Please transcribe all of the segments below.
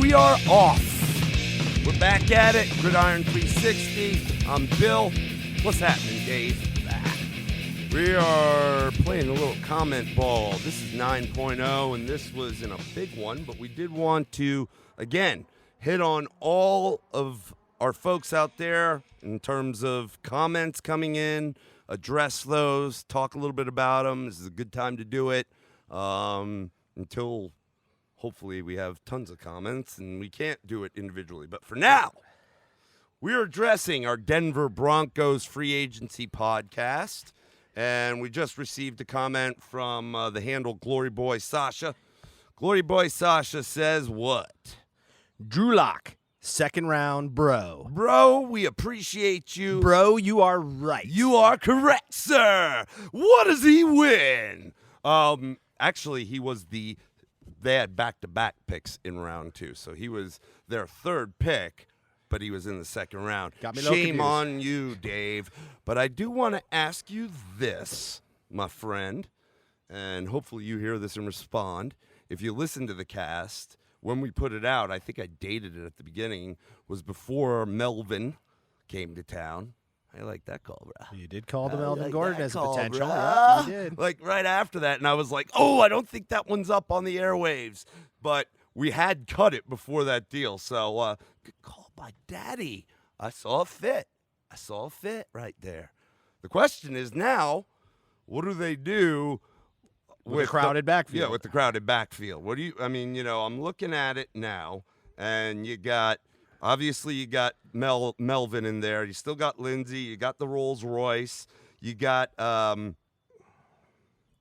we are off. We're back at it. Gridiron 360. I'm Bill. What's happening, Dave? We are playing a little comment ball. This is 9.0, and this was in a big one, but we did want to, again, hit on all of our folks out there in terms of comments coming in, address those, talk a little bit about them. This is a good time to do it until hopefully we have tons of comments, and we can't do it individually. But for now, we are addressing our Denver Broncos free agency podcast. And we just received a comment from the handle gloryboy Sasha. Gloryboy Sasha says what? Drew Lock, second round, bro. Bro, we appreciate you. Bro, you are right. You are correct, sir. What does he win? Actually, they had back-to-back picks in round 2. So he was their third pick, but he was in the second round. Got me Shame on you, Dave. But I do want to ask you this, my friend, and hopefully you hear this and respond. If you listen to the cast, when we put it out, I think I dated it at the beginning, was before Melvin came to town. I like that call, bro. You did call the Melvin Gordon as a call, potential. Bro. Yeah, you did. Like right after that, and I was like, oh, I don't think that one's up on the airwaves. But we had cut it before that deal. So good call by Daddy. I saw a fit. Right there. The question is now, what do they do with the crowded backfield? Yeah, with the crowded backfield. I'm looking at it now, and you got Melvin in there. You still got Lindsey. You got the Rolls Royce. You got 2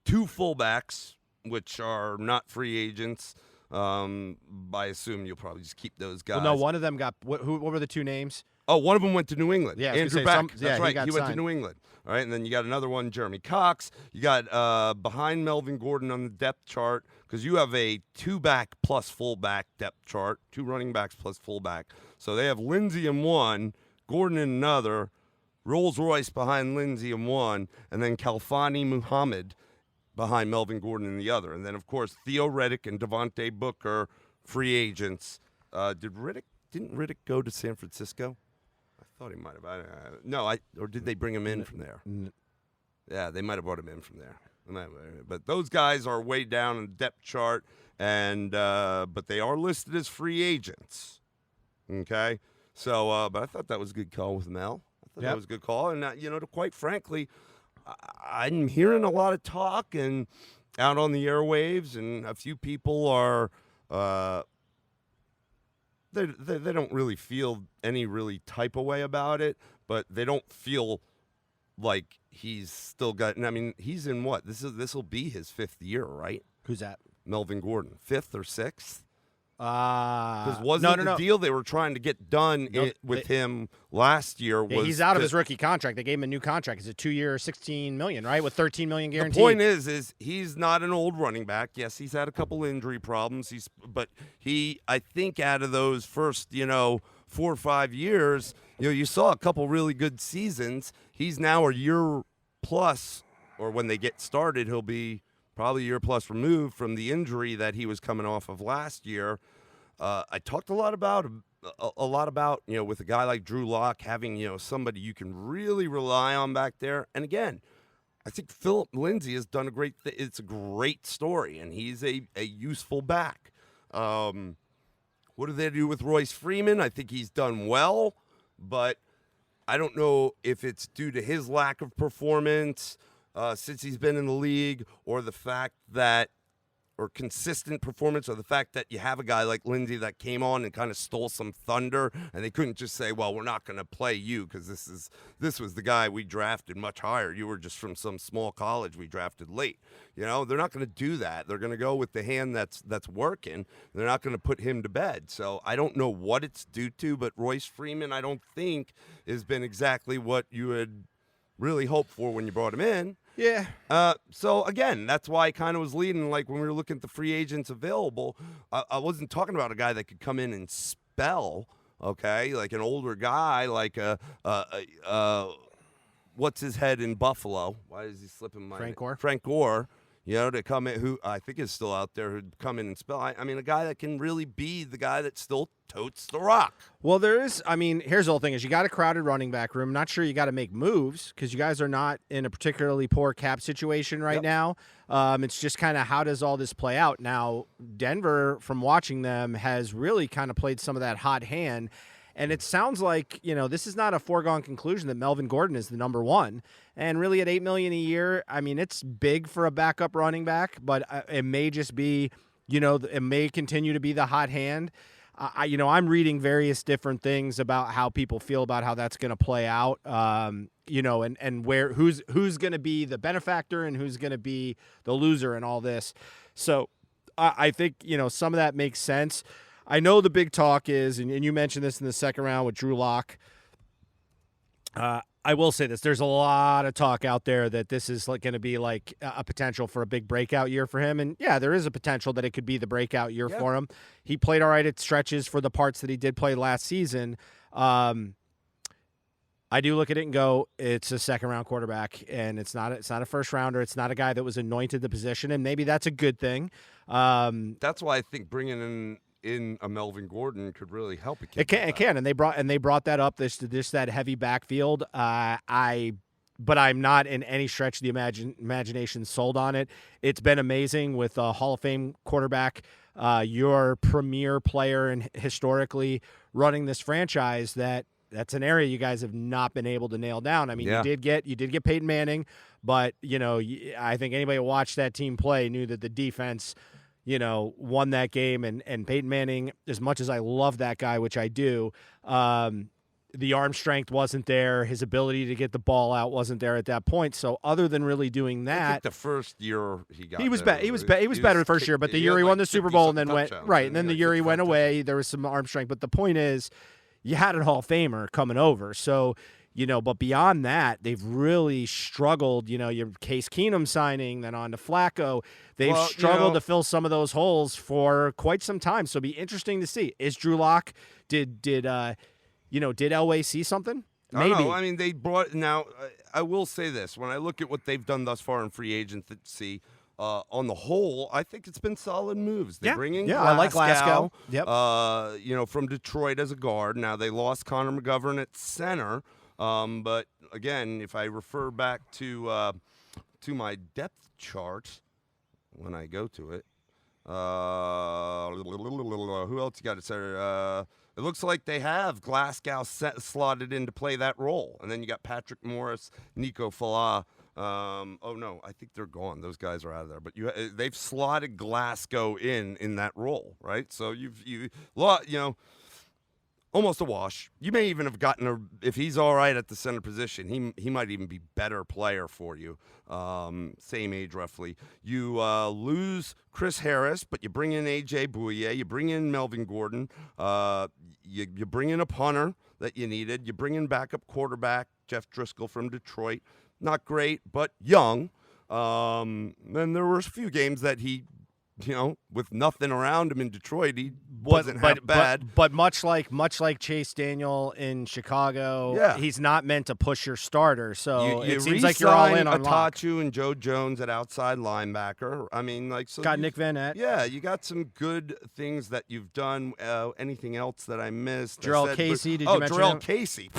fullbacks, which are not free agents. I assume you'll probably just keep those guys. Well, no, one of them got what were the 2 names? Oh, one of them went to New England. Yeah, Andrew Beck. That's right. He went to New England. All right, and then you got another one, Jeremy Cox. You got behind Melvin Gordon on the depth chart because you have a 2-back plus fullback depth chart, 2 running backs plus fullback. So they have Lindsey in one, Gordon in another, Rolls Royce behind Lindsey in one, and then Khalfani Muhammad behind Melvin Gordon in the other. And then, of course, Theo Riddick and Devontae Booker, free agents. Didn't Riddick go to San Francisco? I thought he might have. Or did they bring him in from there? Yeah, they might have brought him in from there. But those guys are way down in the depth chart, and but they are listed as free agents. Okay? So, but I thought that was a good call with Mel. That was a good call. And, quite frankly, I'm hearing a lot of talk and out on the airwaves, and a few people are they don't really feel any really type of way about it, but they don't feel like he's still got. I mean, he's in what? This will be his 5th year, right? Who's that? Melvin Gordon, 5th or 6th? Because the deal they were trying to get done with him last year was he's out of his rookie contract. They gave him a new contract. It's a 2-year, $16 million, right, with $13 million guaranteed. The point is he's not an old running back. Yes, he's had a couple injury problems. But I think out of those first 4 or 5 years, you saw a couple really good seasons. He's now a year plus, or when they get started, he'll be probably a year plus removed from the injury that he was coming off of last year. I talked a lot about with a guy like Drew Lock having somebody you can really rely on back there. And again, I think Philip Lindsay has done a great thing. It's a great story, and he's a useful back. What do they do with Royce Freeman? I think he's done well, but I don't know if it's due to his lack of performance since he's been in the league, or the fact that, or consistent performance, or the fact that you have a guy like Lindsey that came on and kind of stole some thunder, and they couldn't just say, well, we're not going to play you because this was the guy we drafted much higher. You were just from some small college we drafted late. They're not going to do that. They're going to go with the hand that's working. They're not going to put him to bed. So I don't know what it's due to, but Royce Freeman, I don't think, has been exactly what you had really hoped for when you brought him in. Yeah. So, again, that's why I kind of was leading, like, when we were looking at the free agents available, I wasn't talking about a guy that could come in and spell, okay, like an older guy, like what's his head in Buffalo? Why is he slipping my Frank Gore? Frank Gore. to come in, who I think is still out there, who'd come in and spell. I mean, a guy that can really be the guy that still totes the rock. Well, here's the whole thing is you got a crowded running back room. Not sure you got to make moves because you guys are not in a particularly poor cap situation right now. It's just kind of how does all this play out? Now, Denver, from watching them, has really kind of played some of that hot hand. And it sounds like, this is not a foregone conclusion that Melvin Gordon is the number one. And really at $8 million a year, I mean, it's big for a backup running back, but it may just be, it may continue to be the hot hand. I'm reading various different things about how people feel about how that's going to play out, and where who's going to be the benefactor and who's going to be the loser in all this. So I think, some of that makes sense. I know the big talk is, and you mentioned this in the second round with Drew Lock. I will say this. There's a lot of talk out there that this is going to be like a potential for a big breakout year for him. And, yeah, there is a potential that it could be the breakout year for him. He played all right at stretches for the parts that he did play last season. I do look at it and go, it's a second-round quarterback, and it's not a first-rounder. It's not a guy that was anointed the position, and maybe that's a good thing. That's why I think bringing in a Melvin Gordon could really help. It can, and they brought that up. This that heavy backfield. But I'm not in any stretch of the imagination sold on it. It's been amazing with a Hall of Fame quarterback, your premier player, and historically running this franchise. That's an area you guys have not been able to nail down. I mean, you did get Peyton Manning, but I think anybody who watched that team play knew that the defense won that game, and Peyton Manning, as much as I love that guy, which I do, the arm strength wasn't there. His ability to get the ball out wasn't there at that point. So other than really doing that, I think the first year he was better. He was better the first year, but the year he won the Super Bowl and then went right, and then the year he went away, there was some arm strength. But the point is, you had a Hall of Famer coming over, so. But beyond that, they've really struggled. Your Case Keenum signing, then on to Flacco. They've struggled to fill some of those holes for quite some time. So it'll be interesting to see. Is Drew Lock, did Elway see something? Maybe. I mean, they brought – now, I will say this. When I look at what they've done thus far in free agency, on the whole, I think it's been solid moves. They bring in Glasgow. I like Glasgow. Yep. From Detroit as a guard. Now, they lost Connor McGovern at center. But again, if I refer back to my depth chart when I go to it, who else you got to say? It looks like they have Glasgow slotted in to play that role, and then you got Patrick Morris, Nico Falah. Oh no, I think they're gone. Those guys are out of there. But they've slotted Glasgow in that role, right? So almost a wash. You may even have gotten if he's all right at the center position, he might even be better player for you. Same age roughly. You lose Chris Harris, but you bring in A.J. Bouye. You bring in Melvin Gordon. You bring in a punter that you needed. You bring in backup quarterback Jeff Driscoll from Detroit. Not great, but young. Then there were a few games that he with nothing around him in Detroit, he wasn't bad. But much like Chase Daniel in Chicago, he's not meant to push your starter. So it seems like you're all in on Lock. Atachu and Joe Jones at outside linebacker. I mean, got Nick Van Nett. Yeah, you got some good things that you've done. Anything else that I missed? Jarrell Casey, did you mention him? Jarrell Casey.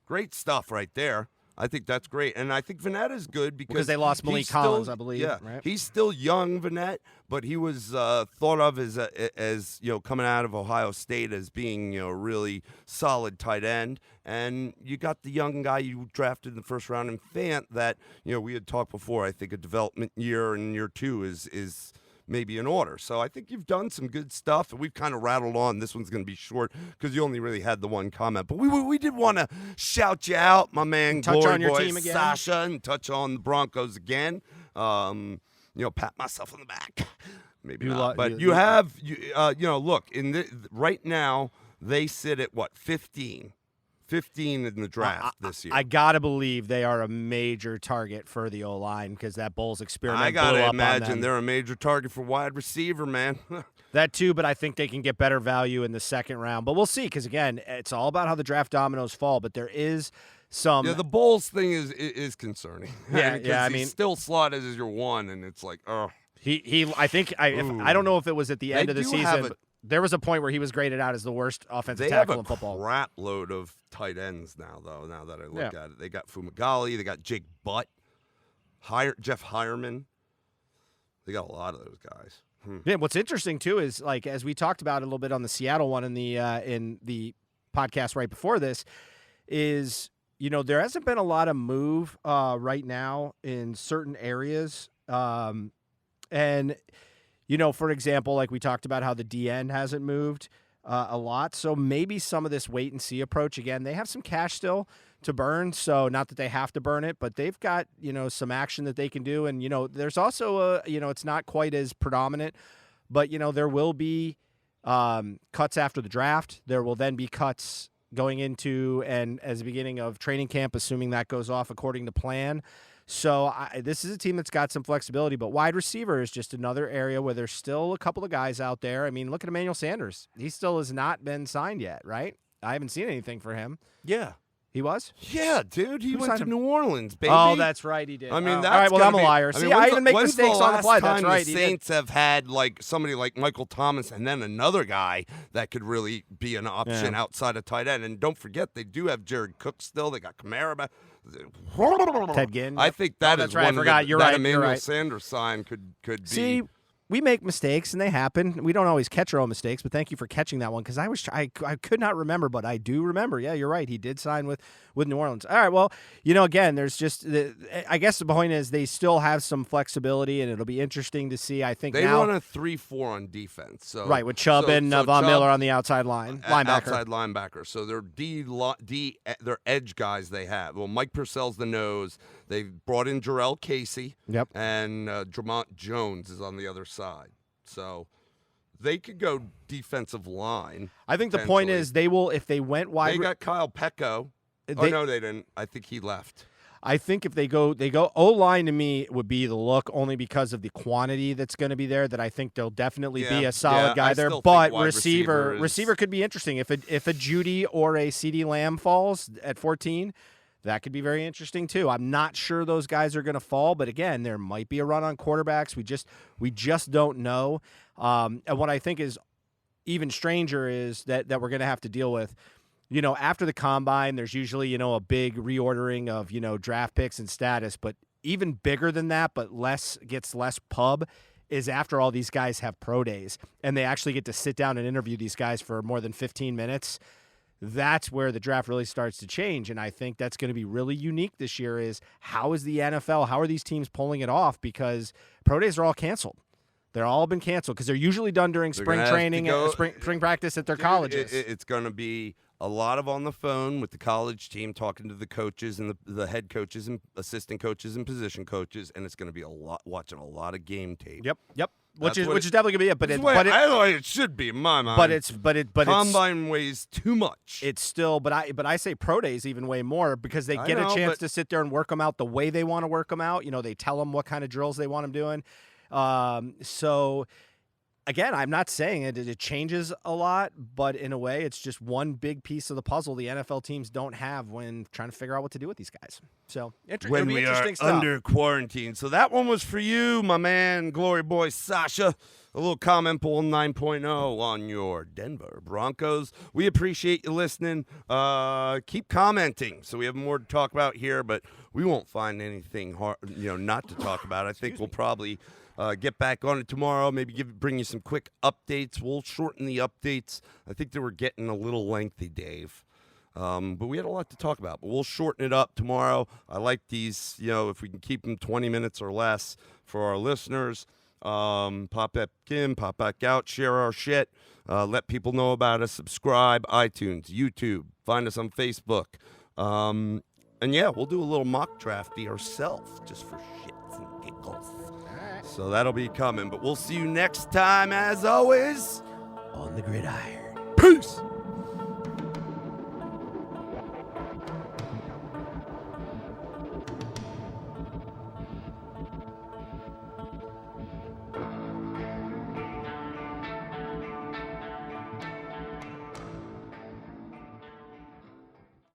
Great stuff right there. I think that's great. And I think Vanette is good because they lost Malik Collins, I believe. Yeah, right? He's still young, Vanette, but he was thought of as coming out of Ohio State as being a really solid tight end. And you got the young guy you drafted in the first round in Fant that we had talked before. I think a development year and year two is maybe in order. So I think you've done some good stuff, and we've kind of rattled on. This one's going to be short because you only really had the one comment. But we did want to shout you out, my man, touch on your boy, team again. Sasha, and touch on the Broncos again. Pat myself on the back. Maybe not. But look, right now they sit at, 15? 15 in the draft this year. I gotta believe they are a major target for the O-line because that Bulls experiment. I gotta blew up imagine on them. they're a major target for wide receiver, man. That too, but I think they can get better value in the second round. But we'll see because again, it's all about how the draft dominoes fall. But there is some. Yeah, the Bowles thing is concerning. Yeah, because I he's mean, still slotted as your one, and it's like, oh. he I think I don't know if it was at the end of the season. But there was a point where he was graded out as the worst offensive tackle in football. They have a crap load of tight ends now, though. Now that I look at it, they got Fumagalli, they got Jake Butt, Jeff Hireman. They got a lot of those guys. Yeah, what's interesting too is, like, as we talked about a little bit on the Seattle one in the podcast right before this, is, you know, there hasn't been a lot of move right now in certain areas, and, you know, for example, like we talked about how the DN hasn't moved a lot, so maybe some of this wait and see approach. Again, they have some cash still to burn, so not that they have to burn it, but they've got, you know, some action that they can do. And, you know, there's also you know, it's not quite as predominant, but, you know, there will be cuts after the draft. There will then be cuts going into and as the beginning of training camp, assuming that goes off according to plan. So this is a team that's got some flexibility, but wide receiver is just another area where there's still a couple of guys out there. I mean, look at Emmanuel Sanders. He still has not been signed yet, right? I haven't seen anything for him. Yeah. He was? Yeah, dude. He went to New Orleans, baby. Oh, that's right. He did. I mean, all that's right. Well, I'm a liar. I mean, See, I even make mistakes on the fly. That's right. The Saints have had like somebody like Michael Thomas and then another guy that could really be an option outside of tight end. And don't forget, they do have Jared Cook still. They got Kamara back. Ted Ginn. I think that is right. one I forgot. of the, You're that right. Emmanuel Sanders sign could be. See, we make mistakes and they happen. We don't always catch our own mistakes, but thank you for catching that one, because I could not remember, but I do remember. Yeah, you're right. He did sign with New Orleans. All right, well, you know, again, there's just I guess the point is they still have some flexibility, and it'll be interesting to see. I think they now, run a 3-4 on defense. So right, with Chubb and Von Miller on the outside linebacker. Outside linebacker. So they're they're edge guys they have. Well, Mike Purcell's the nose. They've brought in Jarrell Casey. Yep. And Dramont Jones is on the other side. So they could go defensive line. I think the point is they will, if they went wide. They got Kyle Pecco. No, they didn't. I think he left. I think if they go O-line, to me would be the look, only because of the quantity that's going to be there, that I think there'll definitely be a solid guy there. But receiver could be interesting. If a Judy or a CeeDee Lamb falls at 14, that could be very interesting too. I'm not sure those guys are going to fall, but again, there might be a run on quarterbacks. We just don't know. And what I think is even stranger is that we're going to have to deal with, you know, after the combine, there's usually, you know, a big reordering of, you know, draft picks and status, but even bigger than that, but gets less pub, is after all these guys have pro days and they actually get to sit down and interview these guys for more than 15 minutes. That's where the draft really starts to change, and I think that's going to be really unique this year. Is how is the NFL? How are these teams pulling it off? Because pro days are all canceled. They're all been canceled because they're usually done during spring training and spring practice at their colleges. It's going to be a lot of on the phone with the college team, talking to the coaches and the head coaches and assistant coaches and position coaches, and it's going to be watching a lot of game tape. Yep. Which is definitely gonna be it, but it should be in my mind. But combine weighs too much. It's still, but I say pro days even way more, because they get a chance to sit there and work them out the way they want to work them out. You know, they tell them what kind of drills they want them doing. So again, I'm not saying it changes a lot, but in a way, it's just one big piece of the puzzle the NFL teams don't have when trying to figure out what to do with these guys. So when we are under quarantine. So that one was for you, my man, glory boy Sasha. A little comment poll 9.0 on your Denver Broncos. We appreciate you listening. Keep commenting so we have more to talk about here, but we won't find anything hard, not to talk about. I think we'll probably get back on it tomorrow. Maybe bring you some quick updates. We'll shorten the updates. I think they were getting a little lengthy, Dave. But we had a lot to talk about. But we'll shorten it up tomorrow. I like these, if we can keep them 20 minutes or less for our listeners. Pop back in, pop back out, share our shit. Let people know about us. Subscribe, iTunes, YouTube. Find us on Facebook. And yeah, we'll do a little mock drafty ourselves just for shits and giggles. So that'll be coming. But we'll see you next time, as always, on the gridiron. Peace.